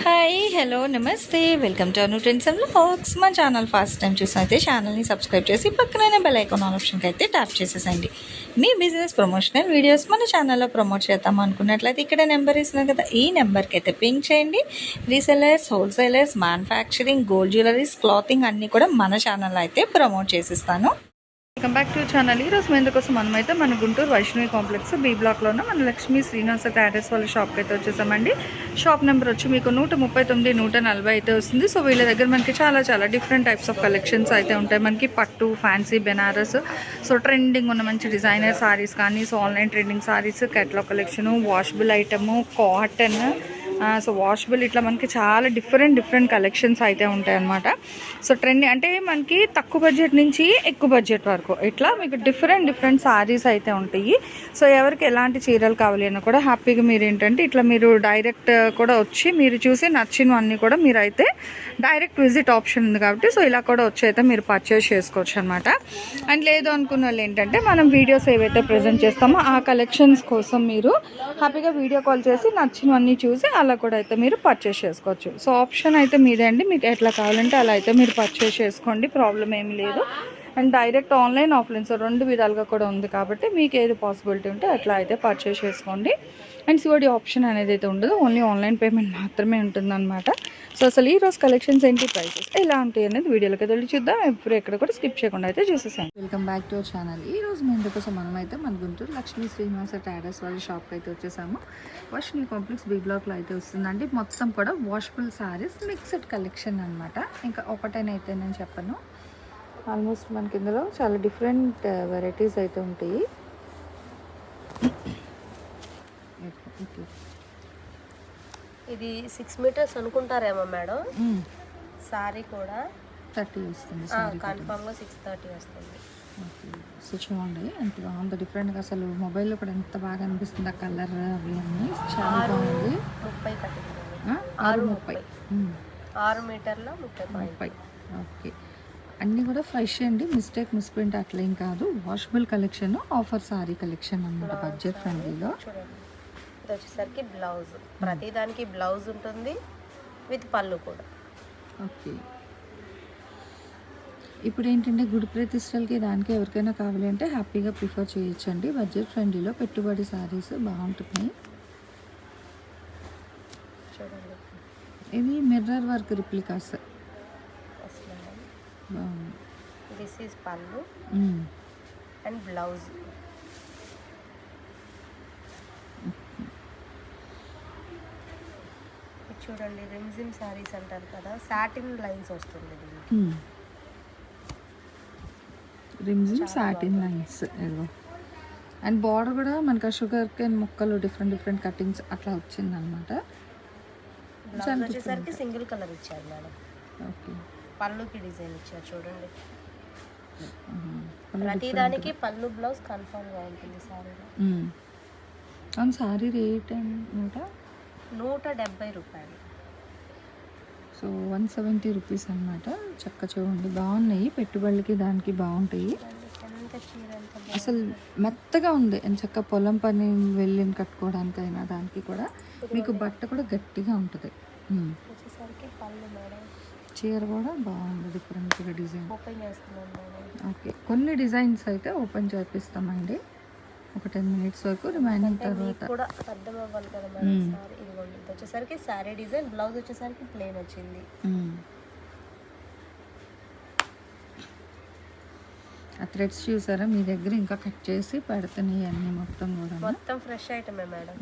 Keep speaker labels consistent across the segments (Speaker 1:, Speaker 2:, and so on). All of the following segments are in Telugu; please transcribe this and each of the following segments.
Speaker 1: హాయ్ హలో నమస్తే welcome to Anu trends and vlogs. మా ఛానల్ ఫస్ట్ టైం చూసినైతే ఛానల్ని సబ్స్క్రైబ్ చేసి పక్కనే బెల్ ఐకాన్ ఆప్షన్కి అయితే ట్యాప్ చేసేసండి. మీ బిజినెస్ ప్రమోషనల్ వీడియోస్ మన ఛానల్లో ప్రమోట్ చేద్దాం అనుకున్నట్లయితే ఇక్కడ నెంబర్ ఇస్తున్నాం కదా, ఈ నెంబర్కి అయితే పింక్ చేయండి. Resellers, wholesalers, manufacturing, gold jewelleries, clothing అన్నీ కూడా మన ఛానల్లో అయితే ప్రమోట్ చేసిస్తాను. Welcome back to channel. ఈరోజు మీ ఎందుకోసం మనమైతే మన గుంటూరు వైష్ణవి కాంప్లెక్స్ బి బ్లాక్లో ఉన్న మన లక్ష్మీ శ్రీనివాస ట్యాడర్స్ వాళ్ళ షాప్కి అయితే వచ్చేసామండి. షాప్ నెంబర్ వచ్చి మీకు 139, 140 అయితే వస్తుంది. సో వీళ్ళ దగ్గర మనకి చాలా డిఫరెంట్ టైప్స్ ఆఫ్ కలెక్షన్స్ అయితే ఉంటాయి. మనకి పట్టు, ఫ్యాన్సీ, బెనారస్, సో ట్రెండింగ్ ఉన్న మంచి డిజైనర్ సారీస్ కానీ, so online trending saris, catalogue collection, washable item, cotton, so washable, ఇట్లా మనకి చాలా డిఫరెంట్ కలెక్షన్స్ అయితే ఉంటాయి అన్నమాట. సో ట్రెండ్ అంటే మనకి తక్కువ బడ్జెట్ నుంచి ఎక్కువ బడ్జెట్ వరకు ఇట్లా మీకు డిఫరెంట్ సారీస్ అయితే ఉంటాయి. సో ఎవరికి ఎలాంటి చీరలు కావాలి అన్న కూడా హ్యాపీగా మీరు ఏంటంటే ఇట్లా మీరు డైరెక్ట్ కూడా వచ్చి మీరు చూసి నచ్చినవన్నీ కూడా మీరు అయితే డైరెక్ట్ విజిట్ ఆప్షన్ ఉంది కాబట్టి సో ఇలా కూడా వచ్చి అయితే మీరు పర్చేస్ చేసుకోవచ్చు అనమాట. అండ్ లేదు అనుకున్న వాళ్ళు ఏంటంటే మనం వీడియోస్ ఏవైతే ప్రజెంట్ చేస్తామో ఆ కలెక్షన్స్ కోసం మీరు హ్యాపీగా వీడియో కాల్ చేసి నచ్చినవన్నీ చూసి అలా కూడా అయితే మీరు పర్చేస్ చేసుకోవచ్చు. సో ఆప్షన్ అయితే మీదే అండి, మీకు ఎట్లా కావాలంటే అలా అయితే మీరు పర్చేస్ చేసుకోండి, ప్రాబ్లం ఏమి లేదు. And direct online, offline, so 2 విధాలుగా కూడా ఉంది కాబట్టి మీకు ఏది పాసిబిలిటీ ఉంటే అట్లా అయితే పర్చేస్ చేసుకోండి. అండ్ సిఓడి ఆప్షన్ అనేది అయితే ఉండదు, ఓన్లీ ఆన్లైన్ పేమెంట్ మాత్రమే ఉంటుందన్నమాట. సో అసలు ఈ రోజు కలెక్షన్స్ ఏంటి, ప్రైసెస్ ఎలా ఉంటాయి అనేది వీడియోలోకి వెళ్ళి చూద్దాం. ఎప్పుడు ఎక్కడ కూడా స్కిప్ చేయకుండా అయితే చూసేసాం. Welcome back to our channel. ఈ రోజు మీ ఎందుకోసం మనమైతే మన గుంటూరు లక్ష్మీ శ్రీనివాస ట్యాడర్స్ వాళ్ళ షాప్కి అయితే వచ్చేసాము. వైష్ణవి కాంప్లెక్స్ బి బ్లాక్లో అయితే వస్తుందండి. మొత్తం కూడా వాషబుల్ సారీస్ మిక్స్డ్ కలెక్షన్ అనమాట. ఇంకా ఒకటేనైతే నేను చెప్పను, ఆల్మోస్ట్ మనకి ఇందులో చాలా డిఫరెంట్ వెరైటీస్ అయితే ఉంటాయి.
Speaker 2: ఇది 6 మీటర్స్ అనుకుంటారేమో మేడం. సారీ కూడా
Speaker 1: 30 వస్తుంది,
Speaker 2: కన్ఫామ్గా 630 వస్తుంది.
Speaker 1: సో చూడండి ఎంత బాగుంది, డిఫరెంట్గా అసలు మొబైల్లో కూడా ఎంత బాగా అనిపిస్తుంది ఆ కలర్ అవి అన్నీ చాలా బాగుంది.
Speaker 2: 30 కట్టింది,
Speaker 1: 630,
Speaker 2: 6 మీటర్ల 30.
Speaker 1: ఓకే, అన్నీ కూడా ఫ్రెష్ అండి, మిస్ప్రింట్ అట్లా ఏం కాదు. Washable collection, offer sorry collection అన్నమాట, బడ్జెట్ ఫ్రెండ్లీలో.
Speaker 2: చూడండి, ఇది వచ్చేసరికి బ్లౌజ్, ప్రతి దానికి బ్లౌజ్ ఉంటుంది విత్ పళ్ళు కూడా.
Speaker 1: ఓకే, ఇప్పుడు ఏంటంటే గుడి ప్రతిష్టలకి దానికి ఎవరికైనా కావాలి అంటే హ్యాపీగా ప్రిఫర్ చేయొచ్చండి. బడ్జెట్ ఫ్రెండ్లీలో పెట్టుబడి సారీస్ బాగుంటున్నాయి.
Speaker 2: చూడండి,
Speaker 1: ఇది మిర్రర్ వర్క్ రిప్లికాస్ బాగుంది.
Speaker 2: దిస్ ఈజ్ పళ్ళు అండ్ బ్లౌజ్. చూడండి, రిమ్జిమ్ సారీస్ అంటారు కదా, సాటిన్ లైన్స్ వస్తుంది దీనికి.
Speaker 1: రిమ్జిమ్ సాటిన్ లైన్స్ ఏదో. అండ్ బార్డర్ కూడా మనకి ఆ షుగర్ కేన్ ముక్కలు డిఫరెంట్ కటింగ్స్ అట్లా వచ్చింది అనమాట.
Speaker 2: బ్లౌజ్ వచ్చేసరికి సింగిల్ కలర్ ఇచ్చారు మేడం.
Speaker 1: ఓకే,
Speaker 2: పళ్ళుకి డిజైన్ ఇచ్చారు చూడండి. ప్రతి దానికి పళ్ళు బ్లౌజ్ కన్ఫర్మ్గా ఉంటుంది సారీలో.
Speaker 1: అవును, సారీ రేట్
Speaker 2: 170 రూపాయలు.
Speaker 1: సో 170 రూపీస్ అనమాట. చక్క చూడండి, బాగున్నాయి, పెట్టుబడులకి దానికి బాగుంటాయి. అసలు మెత్తగా ఉంది, చక్క పొలం పని వెళ్ళి కట్టుకోవడానికైనా దానికి కూడా మీకు బట్ట కూడా గట్టిగా ఉంటుంది. చీర కూడా బాగుంది, డిఫరెంట్గా డిజైన్. ఓకే, కొన్ని డిజైన్స్ అయితే ఓపెన్ చేపిస్తామండి ఒక 10 మినిట్స్ వరకు, రిమైనింగ్ తర్వాత
Speaker 2: కూడా అర్థం అవ్వాలి కదా మేడం. సారీ ఇదిగోండి, ఇది వచ్చేసరికి సారీ డిజైన్, బ్లౌజ్ వచ్చేసరికి ప్లెయిన్ వచ్చింది.
Speaker 1: ఆ థ్రెడ్స్ చూసారా, మీ దగ్గర ఇంకా కట్ చేసి పెడుతున్నాయి అన్నీ మొత్తం
Speaker 2: ఫ్రెష్ ఐటమే మేడం.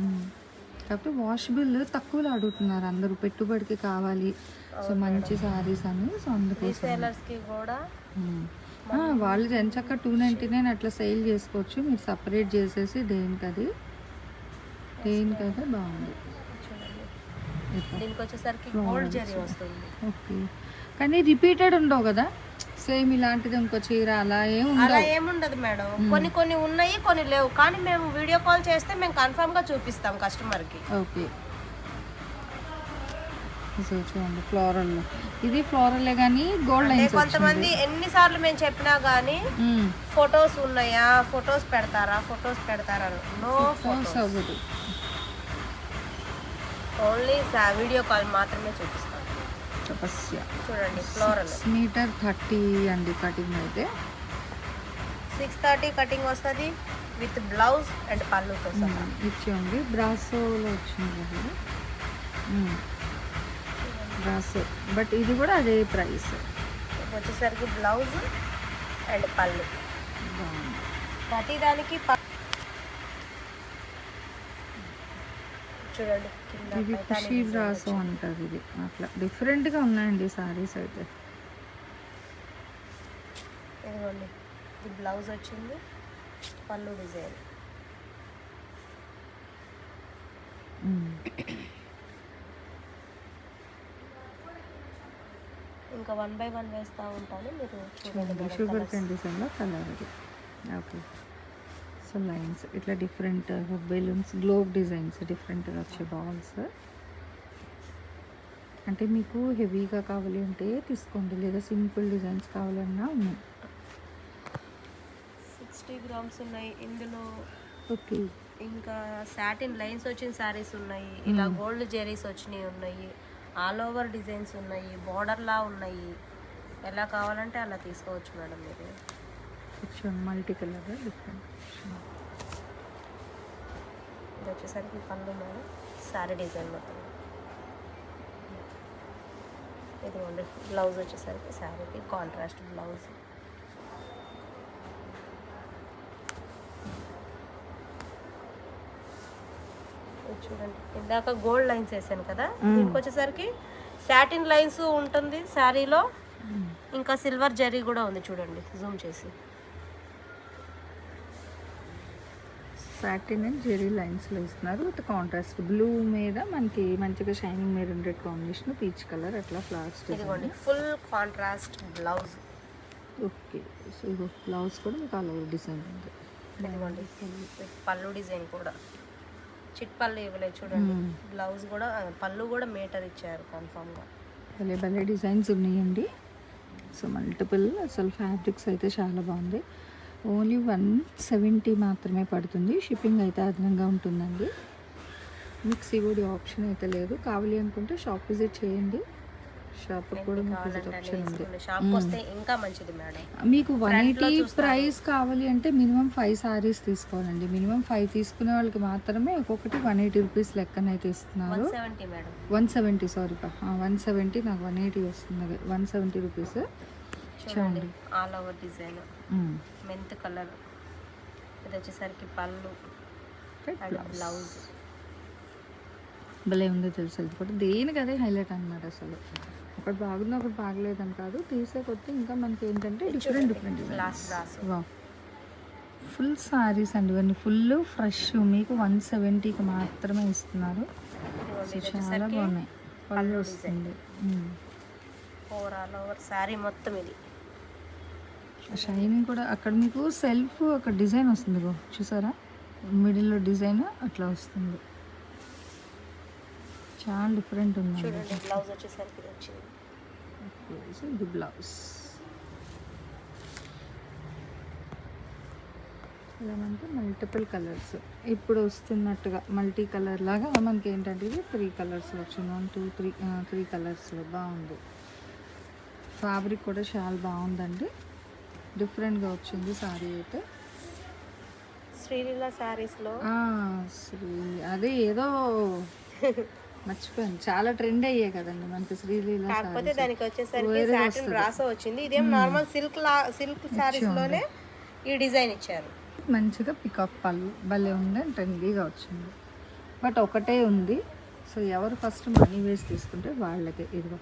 Speaker 1: కాకపోతే వాషబుల్ తక్కువలో అడుగుతున్నారు అందరూ, పెట్టుబడికి కావాలి సో మంచి సారీస్ అని. సో
Speaker 2: అందుకోసం కూడా
Speaker 1: వాళ్ళు ఎంచక్క 299 అట్లా సేల్ చేసుకోవచ్చు. మీరు సపరేట్ చేసేసి దేనికదే బాగుంది.
Speaker 2: దీనికి వచ్చేసరికి గోల్డ్ జరీ వస్తుంది.
Speaker 1: ఓకే, కానీ రిపీటెడ్ ఉండవు కదా, సేమ్ ఇలాంటిది ఇంకో చీర అలా
Speaker 2: ఏముండదు మేడం. కొన్ని ఉన్నాయి, కొన్ని లేవు. కానీ మేము వీడియో కాల్ చేస్తే మేము కన్ఫర్మ్ గా చూపిస్తాం కస్టమర్ కి.
Speaker 1: ఓకే, చూడండి ఫ్లోరల్, ఇది ఫ్లోరలే కానీ గోల్డ్ లైన్స్.
Speaker 2: కొంతమంది ఎన్నిసార్లు మేము చెప్పినా గానీ ఫొటోస్ ఉన్నాయా, ఫొటోస్ పెడతారా no photos. Only video call మాత్రమే చూపిస్తాం.
Speaker 1: తపస్య
Speaker 2: చూడండి ఫ్లోరల్
Speaker 1: 6 మీటర్ 30 అండి కటింగ్ అయితే.
Speaker 2: 630 కటింగ్ వస్తుంది విత్ బ్లౌజ్ అండ్ పళ్ళుతో సహా.
Speaker 1: ఇచ్చేయండి బ్రాసోలో వచ్చింది కదా బ్రాసో, బట్ ఇది కూడా అదే ప్రైస్.
Speaker 2: వచ్చేసరికి బ్లౌజ్ అండ్ పళ్ళు ప్రతిదానికి చూడండి కింద
Speaker 1: ఇది ఖుషి బ్రాసో అంటారు. ఇది అట్లా డిఫరెంట్గా ఉన్నాయండి సారీస్ అయితే.
Speaker 2: ఇదిగోండి ఇది బ్లౌజ్ వచ్చింది, పళ్ళు డిజైన్. ఇంకా 1 by 1 వేస్తూ ఉంటాను, మీరు చూడండి.
Speaker 1: షుగర్ కండిషన్లో కలర్ ఇది. ఓకే, సో లైన్స్ ఇట్లా డిఫరెంట్ బెలూన్స్, గ్లోబ్ డిజైన్స్ డిఫరెంట్గా వచ్చే బాల్స్. అంటే మీకు హెవీగా కావాలి అంటే తీసుకోండి, లేదా సింపుల్ డిజైన్స్ కావాలన్నా ఉన్నాయి.
Speaker 2: 60 grams ఉన్నాయి ఇందులో.
Speaker 1: ఓకే,
Speaker 2: ఇంకా సాటిన్ లైన్స్ వచ్చిన శారీస్ ఉన్నాయి, ఇలా గోల్డ్ జెరీస్ వచ్చినవి ఉన్నాయి, ఆల్ ఓవర్ డిజైన్స్ ఉన్నాయి, బార్డర్లా ఉన్నాయి. ఎలా కావాలంటే అలా తీసుకోవచ్చు మేడం మీరు.
Speaker 1: Multi colour different.
Speaker 2: ఇది వచ్చేసరికి పళ్ళు మేడం, శారీ డిజైన్ మొత్తం. ఇదిగోండి బ్లౌజ్ వచ్చేసరికి శారీకి కాంట్రాస్ట్ బ్లౌజ్. చూడండి ఇందాక గోల్డ్ లైన్స్ వేసాను కదా, దీనికి వచ్చేసరికి సాటిన్ లైన్స్ ఉంటుంది శారీలో, ఇంకా సిల్వర్ జరీ కూడా ఉంది. చూడండి జూమ్ చేసి,
Speaker 1: సాటిన్ అండ్ జెరీ లైన్స్లో ఇస్తున్నారు విత్ కాంట్రాస్ట్ బ్లూ మీద మనకి మంచిగా shining maroon red combination, peach colour అట్లా ఫ్లవర్స్.
Speaker 2: ఇదిగోండి full contrast blouse.
Speaker 1: Okay, so ఇది బ్లౌజ్ కూడా మీకు ఆల్ ఓవర్ డిజైన్ ఉంది.
Speaker 2: ఇదిగోండి పళ్ళు డిజైన్ కూడా చిట్ పళ్ళు ఇవ్వలేదు చూడండి. బ్లౌజ్ కూడా పళ్ళు కూడా మీటర్ ఇచ్చారు కన్ఫామ్గా.
Speaker 1: భలే భలే డిజైన్స్ ఉన్నాయండి. సో మల్టిపుల్, అసలు ఫ్యాబ్రిక్స్ అయితే చాలా బాగుంది. ఓన్లీ 170 మాత్రమే పడుతుంది. షిప్పింగ్ అయితే అదనంగా ఉంటుందండి. మీకు సిఓడి ఆప్షన్ అయితే లేదు. కావాలి అనుకుంటే షాప్ విజిట్ చేయండి. షాప్ కూడా మీకు విజిట్ ఆప్షన్ ఉంది.
Speaker 2: షాప్కి వస్తే ఇంకా మంచిది మేడం.
Speaker 1: మీకు 180 ప్రైస్ కావాలి అంటే మినిమం 5 సారీస్ తీసుకోవాలండి. మినిమం 5 తీసుకునే వాళ్ళకి మాత్రమే ఒక్కొక్కటి 180 రూపీస్ లెక్కనైతే ఇస్తున్నారు.
Speaker 2: 170 మేడం,
Speaker 1: 170 సారీ 170, నాకు 180 వస్తుంది. 170 రూపీస్.
Speaker 2: చూడండి all over design mint colour. ఇది వచ్చేసరికి పళ్ళు అండ్ బ్లౌజ్.
Speaker 1: భలే ఉందో తెలుసు, అది కూడా దేనికి అదే హైలైట్ అనమాట. అసలు ఒకటి బాగుంది ఒకటి బాగలేదని కాదు, తీసే కొద్ది ఇంకా మనకి ఏంటంటే డిఫరెంట్ డిఫరెంట్ ఫుల్ సారీస్ అండి. ఇవన్నీ ఫుల్ ఫ్రెష్, మీకు 170కి మాత్రమే ఇస్తున్నారు. చాలా బాగున్నాయి. పళ్ళు వస్తుంది,
Speaker 2: ఆల్ ఓవర్ శారీ మొత్తం. ఇది
Speaker 1: షైనింగ్ కూడా అక్కడ మీకు సెల్ఫ్ ఒక డిజైన్ వస్తుంది, చూసారా మిడిల్లో డిజైన్ అట్లా వస్తుంది. చాలా డిఫరెంట్ ఉంది.
Speaker 2: చూడండి బ్లౌజ్ వచ్చేసరికి వచ్చింది.
Speaker 1: ఇది బ్లౌజ్ ఏమంటే మల్టిపుల్ కలర్స్ ఇప్పుడు వస్తున్నట్టుగా మల్టీ కలర్ లాగా మనకి ఏంటంటే ఇది 3 కలర్స్లో వచ్చింది. 1 2 3 కలర్స్లో బాగుంది. ఫ్యాబ్రిక్ కూడా చాలా బాగుందండి, డిఫరెంట్గా వచ్చింది సారీ అయితే.
Speaker 2: శ్రీలీల శారీస్లో
Speaker 1: అదే ఏదో మర్చిపోయాను, చాలా ట్రెండ్ అయ్యాయి కదండి మనకి శ్రీలీల.
Speaker 2: కాకపోతే దానికి వచ్చేసరికి సాటిన్ బ్రాసో వచ్చింది. ఇదేం నార్మల్ సిల్క్ శారీస్ లోనే ఈ డిజైన్ ఇచ్చారు.
Speaker 1: మంచిగా పికాక్ పళ్ళు భలే ఉంది, ట్రెండీగా వచ్చింది. బట్ ఒకటే ఉంది, సో ఎవరు ఫస్ట్ మనీ వేసి తీసుకుంటే వాళ్ళకే. ఇదిగో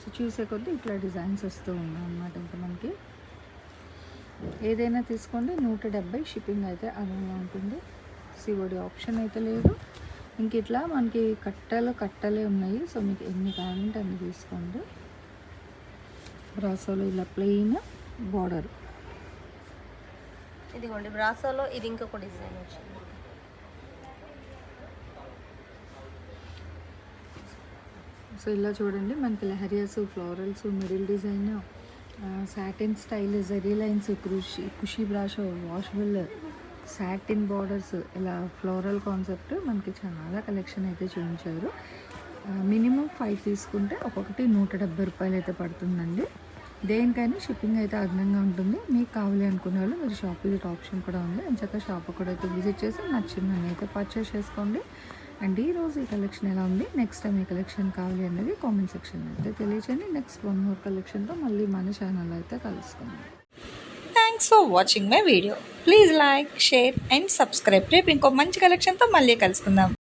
Speaker 1: సో చూసే కొద్దీ ఇట్లా డిజైన్స్ వస్తూ ఉన్నాయి అన్నమాట. ఇంకా మనకి ఏదైనా తీసుకోండి 170 షిప్పింగ్ అయితే అదనంగా ఉంటుంది. సిఓడి ఆప్షన్ అయితే లేదు. ఇంక ఇట్లా మనకి కట్టలే ఉన్నాయి. సో మీకు ఎన్ని కావాలంటే అన్ని తీసుకోండి. బ్రాసోలో ఇలా ప్లెయిన్ బార్డర్.
Speaker 2: ఇదిగోండి బ్రాసోలో ఇది ఇంకొక డిజైన్ వచ్చింది.
Speaker 1: సో ఇలా చూడండి మనకి leheriyas, florals, middle design, satin style, zari lines, Khushi brasso, washable, satin borders, ఇలా ఫ్లోరల్ కాన్సెప్ట్ మనకి చాలా కలెక్షన్ అయితే చూపించారు.
Speaker 3: మినిమం 5 తీసుకుంటే ఒక్కొక్కటి 170 రూపాయలు అయితే పడుతుందండి. దేనికైనా షిప్పింగ్ అయితే అదనంగా ఉంటుంది. మీకు కావాలి అనుకునే వాళ్ళు మీరు షాప్ విజిట్ ఆప్షన్ కూడా ఉంది. ఎంచక్క షాప్ కూడా అయితే విజిట్ చేసి నచ్చిందని అయితే పర్చేస్ చేసుకోండి. అండ్ ఈరోజు ఈ కలెక్షన్ ఎలా ఉంది, నెక్స్ట్ టైం ఈ కలెక్షన్ కావాలి అనేది కామెంట్ సెక్షన్లో అయితే తెలియచేయండి. నెక్స్ట్ 1 more కలెక్షన్తో మళ్ళీ మన ఛానల్ అయితే కలుసుకుందాం.
Speaker 1: Thanks for watching my video. Please like, share and subscribe. రేపు ఇంకో మంచి కలెక్షన్తో మళ్ళీ కలుసుకుందాం.